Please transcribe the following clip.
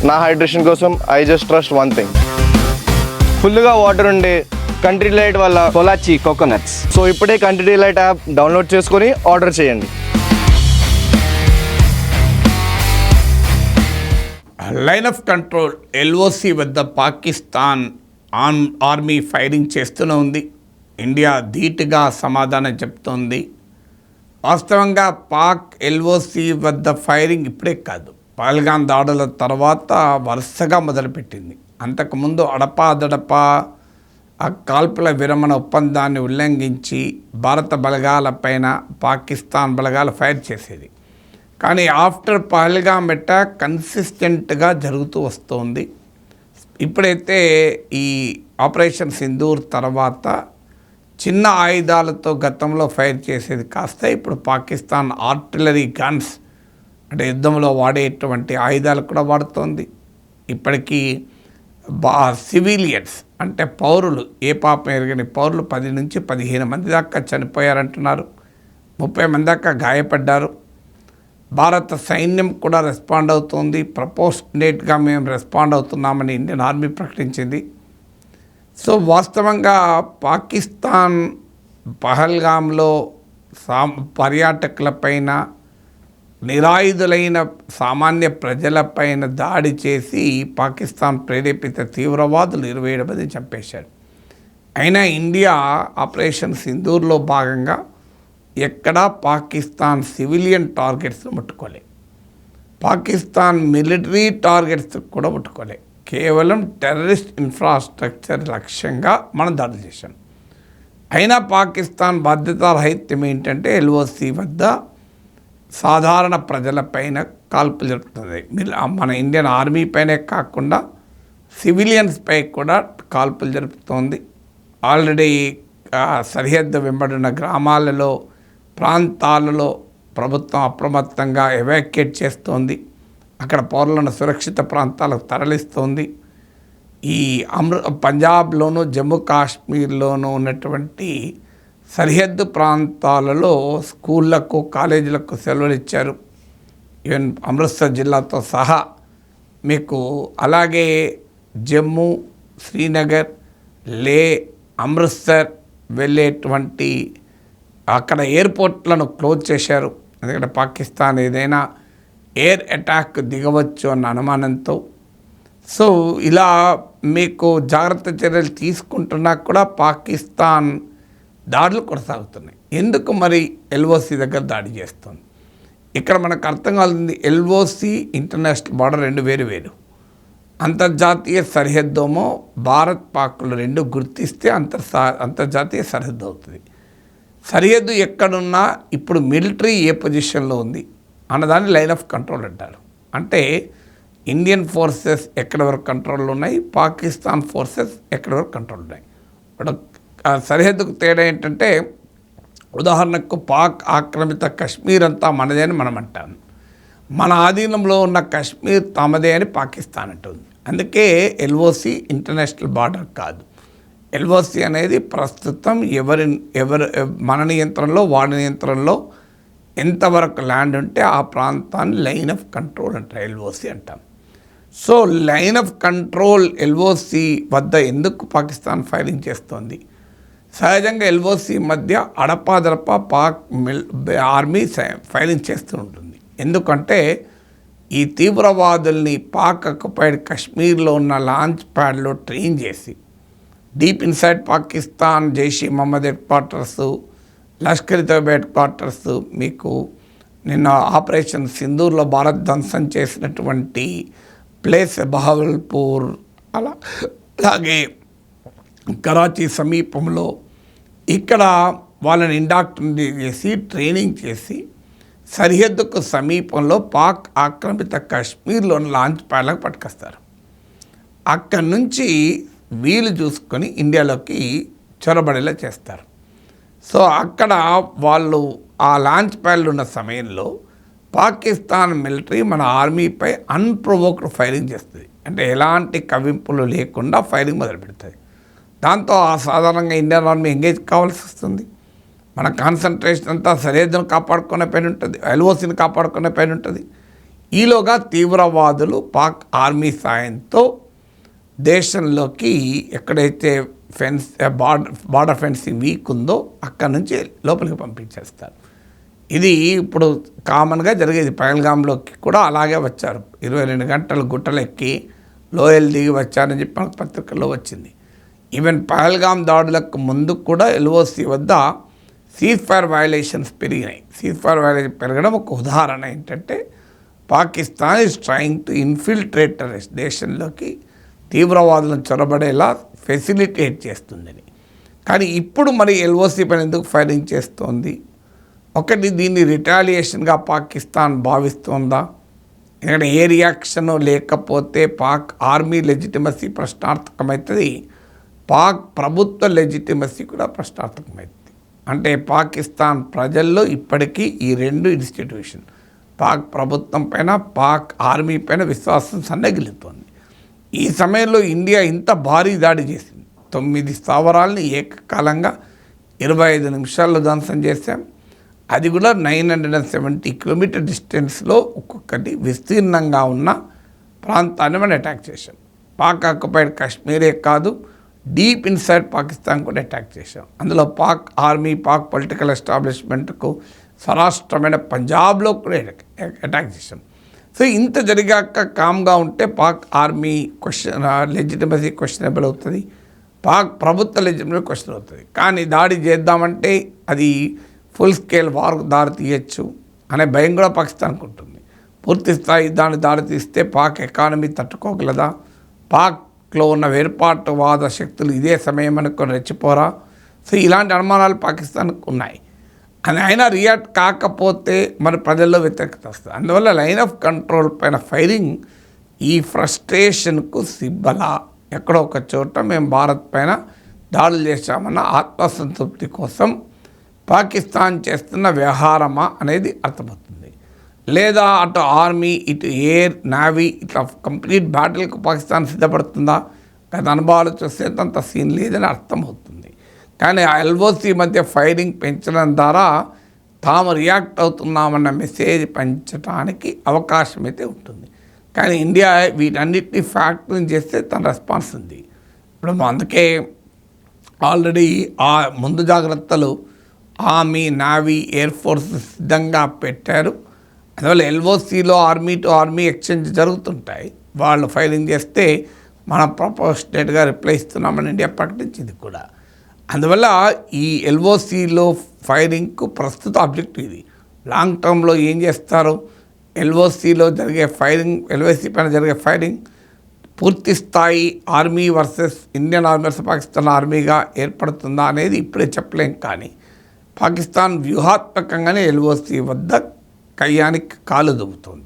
నా హైడ్రేషన్ కోసం I just trust one thing, ఫుల్గా వాటర్ ఉండే కంట్రీ డిలైట్ వల్ల పొలాచి కోకోనట్స్. సో ఇప్పుడే కంట్రీ డిలైట్ యాప్ డౌన్లోడ్ చేసుకొని ఆర్డర్ చేయండి. లైన్ ఆఫ్ కంట్రోల్ ఎల్ఓసి వద్ద పాకిస్తాన్ ఆర్మీ ఫైరింగ్ చేస్తూనే ఉంది. ఇండియా ధీటుగా సమాధానం చెప్తోంది. వాస్తవంగా పాక్ ఎల్ఓసి వద్ద ఫైరింగ్ ఇప్పుడే కాదు, పహల్గాం దాడుల తర్వాత వరుసగా మొదలుపెట్టింది. అంతకుముందు అడపాదడపా ఆ కాల్పుల విరమణ ఒప్పందాన్ని ఉల్లంఘించి భారత బలగాలపైన పాకిస్తాన్ బలగాలు ఫైర్ చేసేది. కానీ ఆఫ్టర్ పహల్గాం అటాక్ కన్సిస్టెంట్గా జరుగుతూ వస్తుంది. ఇప్పుడైతే ఈ ఆపరేషన్ సింధూర్ తర్వాత చిన్న ఆయుధాలతో గతంలో ఫైర్ చేసేది కాస్త ఇప్పుడు పాకిస్తాన్ ఆర్టిలరీ గన్స్ అంటే యుద్ధంలో వాడేటువంటి ఆయుధాలు కూడా వాడుతోంది. ఇప్పటికీ సివిలియన్స్ అంటే పౌరులు, ఏ పాపం ఎరగని పౌరులు 10 నుంచి 15 మంది దాకా చనిపోయారంటున్నారు, 30 మంది దాకా గాయపడ్డారు. భారత సైన్యం కూడా రెస్పాండ్ అవుతుంది. ప్రపోర్షనేట్గా మేము రెస్పాండ్ అవుతున్నామని ఇండియన్ ఆర్మీ ప్రకటించింది. సో వాస్తవంగా పాకిస్తాన్ పహల్గాంలో పర్యాటకులపైన, నిరాయుధులైన సామాన్య ప్రజలపైన దాడి చేసి పాకిస్తాన్ ప్రేరేపిత తీవ్రవాదులు 27 మంది చంపేశారు. అయినా ఇండియా ఆపరేషన్ సింధూర్లో భాగంగా ఎక్కడా పాకిస్తాన్ సివిలియన్ టార్గెట్స్ను ముట్టుకోలే, పాకిస్తాన్ మిలిటరీ టార్గెట్స్ కూడా ముట్టుకోలే. కేవలం టెర్రరిస్ట్ ఇన్ఫ్రాస్ట్రక్చర్ లక్ష్యంగా మనం దాడులు చేశాం. అయినా పాకిస్తాన్ బాధ్యతారహిత్యం ఏంటంటే ఎల్ఓసి వద్ద సాధారణ ప్రజలపైన కాల్పులు జరుపుతుంది. మన ఇండియన్ ఆర్మీ పైనే కాకుండా సివిలియన్స్పై కూడా కాల్పులు జరుపుతోంది. ఆల్రెడీ సరిహద్దు వెంబడిన గ్రామాలలో, ప్రాంతాలలో ప్రభుత్వం అప్రమత్తంగా ఎవాక్యుయేట్ చేస్తోంది. అక్కడ పౌరులను సురక్షిత ప్రాంతాలకు తరలిస్తోంది. ఈ పంజాబ్లోను, జమ్మూ కాశ్మీర్లోనూ ఉన్నటువంటి సరిహద్దు ప్రాంతాలలో స్కూళ్లకు, కాలేజీలకు సెలవులు ఇచ్చారు. ఈవెన్ అమృత్సర్ జిల్లాతో సహా మీకు. అలాగే జమ్మూ, శ్రీనగర్, లే, అమృత్సర్ వెళ్ళేటువంటి అక్కడ ఎయిర్పోర్ట్లను క్లోజ్ చేశారు. ఎందుకంటే పాకిస్తాన్ ఏదైనా ఎయిర్ అటాక్ దిగవచ్చు అన్న అనుమానంతో. సో ఇలా మీకు జాగ్రత్త చర్యలు తీసుకుంటున్నా కూడా పాకిస్తాన్ దాడులు కొనసాగుతున్నాయి. ఎందుకు మరి ఎల్ఓసి దగ్గర దాడి చేస్తుంది? ఇక్కడ మనకు అర్థం కావాల్సింది, ఎల్ఓసి ఇంటర్నేషనల్ బార్డర్ రెండు వేరు. అంతర్జాతీయ సరిహద్దేమో భారత్ పాక్లు రెండు గుర్తిస్తే అంతర్జాతీయ సరిహద్దు అవుతుంది. సరిహద్దు ఎక్కడున్నా ఇప్పుడు మిలిటరీ ఏ పొజిషన్లో ఉంది అన్నదాన్ని లైన్ ఆఫ్ కంట్రోల్ అంటారు. అంటే ఇండియన్ ఫోర్సెస్ ఎక్కడి వరకు కంట్రోల్లో ఉన్నాయి, పాకిస్తాన్ ఫోర్సెస్ ఎక్కడి వరకు కంట్రోల్ ఉన్నాయి. సరిహద్దుకు తేడా ఏంటంటే, ఉదాహరణకు పాక్ ఆక్రమిత కశ్మీర్ అంతా మనదే అని మనం అంటాం, మన ఆధీనంలో ఉన్న కశ్మీర్ తమదే అని పాకిస్తాన్ అంటుంది. అందుకే ఎల్ఓసి ఇంటర్నేషనల్ బార్డర్ కాదు. ఎల్ఓసి అనేది ప్రస్తుతం ఎవరు మన నియంత్రణలో, వాడి నియంత్రణలో ఎంతవరకు ల్యాండ్ ఉంటే ఆ ప్రాంతాన్ని లైన్ ఆఫ్ కంట్రోల్ అంటారు, ఎల్ఓసి అంటాం. So line of control LOC వద్ద ఎందుకు పాకిస్తాన్ ఫైరింగ్ చేస్తోంది? సహజంగా ఎల్ఓసి మధ్య అడపాదడపా పాక్ ఆర్మీ ఫైరింగ్ చేస్తూ ఉంటుంది. ఎందుకంటే ఈ తీవ్రవాదుల్ని పాక్ ఆక్యుపైడ్ కశ్మీర్లో ఉన్న లాంచ్ ప్యాడ్లో ట్రైన్ చేసి deep inside Pakistan Jaish-e Mohammed headquarters, Lashkar-e-Taiba headquarters, మీకు నిన్న ఆపరేషన్ సింధూర్లో భారత్ ధ్వంసం చేసినటువంటి ప్లేస్ బహవల్పూర్, అలాగే కరాచీ సమీపంలో ఇక్కడ వాళ్ళని ఇండాక్ట్రినేట్ చేసి ట్రైనింగ్ చేసి సరిహద్దుకు సమీపంలో పాక్ ఆక్రమిత కశ్మీర్లోని లాంచ్ ప్యాడ్లకు పట్టుకొస్తారు. అక్కడి నుంచి వీలు చూసుకొని ఇండియాలోకి చొరబడేలా చేస్తారు. సో అక్కడ వాళ్ళు ఆ లాంచ్ ప్యాడ్లు ఉన్న సమయంలో పాకిస్తాన్ మిలిటరీ మన ఆర్మీపై అన్ప్రొవోక్డ్ ఫైరింగ్ చేస్తుంది. అంటే ఎలాంటి కవింపులు లేకుండా ఫైరింగ్ మొదలు పెడుతుంది. దాంతో సాధారణంగా ఇండియన్ ఆర్మీ ఎంగేజ్ కావాల్సి వస్తుంది. మన కాన్సన్ట్రేషన్ అంతా సరిహద్దును కాపాడుకునే పైన ఉంటుంది, ఎల్ఓసిని కాపాడుకునే పైన ఉంటుంది. ఈలోగా తీవ్రవాదులు పాక్ ఆర్మీ సాయంతో దేశంలోకి ఎక్కడైతే బార్డర్ ఫెన్సింగ్ వీక్ ఉందో అక్కడి నుంచి లోపలికి పంపించేస్తారు. ఇది ఇప్పుడు కామన్గా జరిగేది. పహల్గామ్లోకి కూడా అలాగే వచ్చారు. 22 గంటలు గుట్టలెక్కి లోయలు దిగి వచ్చారని చెప్పి మనకు పత్రికల్లో వచ్చింది. ఈవెన్ పహల్గామ్ దాడులకు ముందు కూడా ఎల్ఓసి వద్ద సీజ్ ఫైర్ వయలేషన్స్ పెరిగినాయి. సీజ్ ఫైర్ వయలేషన్ పెరగడం ఒక ఉదాహరణ ఏంటంటే Pakistan is trying to infiltrate terrorist, దేశంలోకి తీవ్రవాదులను చొరబడేలా ఫెసిలిటేట్ చేస్తుందని. కానీ ఇప్పుడు మరి ఎల్ఓసి పైన ఎందుకు ఫైరింగ్ చేస్తోంది? ఒకటి, దీన్ని రిటాలియేషన్గా పాకిస్తాన్ భావిస్తోందా? ఎందుకంటే ఏ రియాక్షన్ లేకపోతే పాక్ ఆర్మీ లెజిటిమసీ ప్రశ్నార్థకమవుతుంది, పాక్ ప్రభుత్వ లెజిటిమసీ కూడా ప్రశ్నార్థకమవుతుంది. అంటే పాకిస్తాన్ ప్రజల్లో ఇప్పటికీ ఈ రెండు ఇన్స్టిట్యూషన్, పాక్ ప్రభుత్వం పైన పాక్ ఆర్మీ పైన విశ్వాసం సన్నగిలుతోంది. ఈ సమయంలో ఇండియా ఇంత భారీ దాడి చేసింది. 9 స్థావరాలని ఏకకాలంగా 25 నిమిషాల్లో ధ్వంసం చేశాం. అది కూడా 970 కిలోమీటర్ డిస్టెన్స్లో ఒక్కొక్కటి విస్తీర్ణంగా ఉన్న ప్రాంతాన్ని మనం అటాక్ చేశాం. పాక్ ఆక్యుపైడ్ కాశ్మీరే కాదు, డీప్ ఇన్సైడ్ పాకిస్తాన్ కూడా అటాక్ చేశాం. అందులో పాక్ ఆర్మీ, పాక్ పొలిటికల్ ఎస్టాబ్లిష్మెంట్కు స్వరాష్ట్రమైన పంజాబ్లో కూడా అటాక్ చేశాం. సో ఇంత జరిగాక కామ్గా ఉంటే పాక్ ఆర్మీ లెజిటిమసీ క్వశ్చనబుల్ అవుతుంది, పాక్ ప్రభుత్వ లెజిటిమసీ క్వశ్చన్ అవుతుంది. కానీ దాడి చేద్దామంటే అది ఫుల్ స్కేల్ వార్కు దారి తీయచ్చు అనే భయం కూడా పాకిస్తాన్కు ఉంటుంది. పూర్తి స్థాయి దారి తీస్తే పాక్ ఎకానమీ తట్టుకోగలదా? పాక్లో ఉన్న వేర్పాటువాద శక్తులు ఇదే సమయం అనుకొని రెచ్చిపోరా? సో ఇలాంటి అనుమానాలు పాకిస్తాన్కు ఉన్నాయి. అని అయినా రియాక్ట్ కాకపోతే మరి ప్రజల్లో వ్యతిరేకత వస్తుంది. అందువల్ల లైన్ ఆఫ్ కంట్రోల్ పైన ఫైరింగ్ ఈ ఫ్రస్ట్రేషన్కు సిబ్బలా, ఎక్కడో ఒక చోట మేము భారత్ పైన దాడులు చేశామన్న ఆత్మసంతృప్తి కోసం పాకిస్తాన్ చేస్తున్న వ్యవహారమా అనేది అర్థమవుతుంది. లేదా అటు ఆర్మీ, ఇటు ఎయిర్, నేవీ ఇట్లా కంప్లీట్ బ్యాటిల్కి పాకిస్తాన్ సిద్ధపడుతుందా? గత అనుభవాలు చూస్తే అంత సీన్ లేదని అర్థమవుతుంది. కానీ ఆ ఎల్ఓసి మధ్య ఫైరింగ్ పెంచడం ద్వారా తాము రియాక్ట్ అవుతున్నామన్న మెసేజ్ పంచడానికి అవకాశం అయితే ఉంటుంది. కానీ ఇండియా వీటన్నిటిని ఫ్యాక్టరింగ్ చేస్తే తన రెస్పాన్స్ ఉంది. ఇప్పుడు అందుకే ఆల్రెడీ ఆ ముందు జాగ్రత్తలు ఆర్మీ, నేవీ, ఎయిర్ ఫోర్స్ సిద్ధంగా పెట్టారు. అందువల్ల ఎల్ఓసిలో ఆర్మీ టు ఆర్మీ ఎక్స్చేంజ్ జరుగుతుంటాయి. వాళ్ళు ఫైరింగ్ చేస్తే మనం ప్రపోర్షనేట్గా రిప్లై ఇస్తున్నామని ఇండియా ప్రకటించింది కూడా. అందువల్ల ఈ ఎల్ఓసిలో ఫైరింగ్కు ప్రస్తుత ఆబ్జెక్టివ్ ఇది. లాంగ్ టర్మ్లో ఏం చేస్తారు? ఎల్ఓసిలో జరిగే ఫైరింగ్, ఎల్ఓసి పైన జరిగే ఫైరింగ్ పూర్తి స్థాయి army versus Indian army versus Pakistan ఆర్మీగా ఏర్పడుతుందా అనేది ఇప్పుడే చెప్పలేం. కానీ పాకిస్తాన్ వ్యూహాత్మకంగానే ఎల్ఓసి వద్ద కయ్యానికి కాలు దువ్వుతోంది.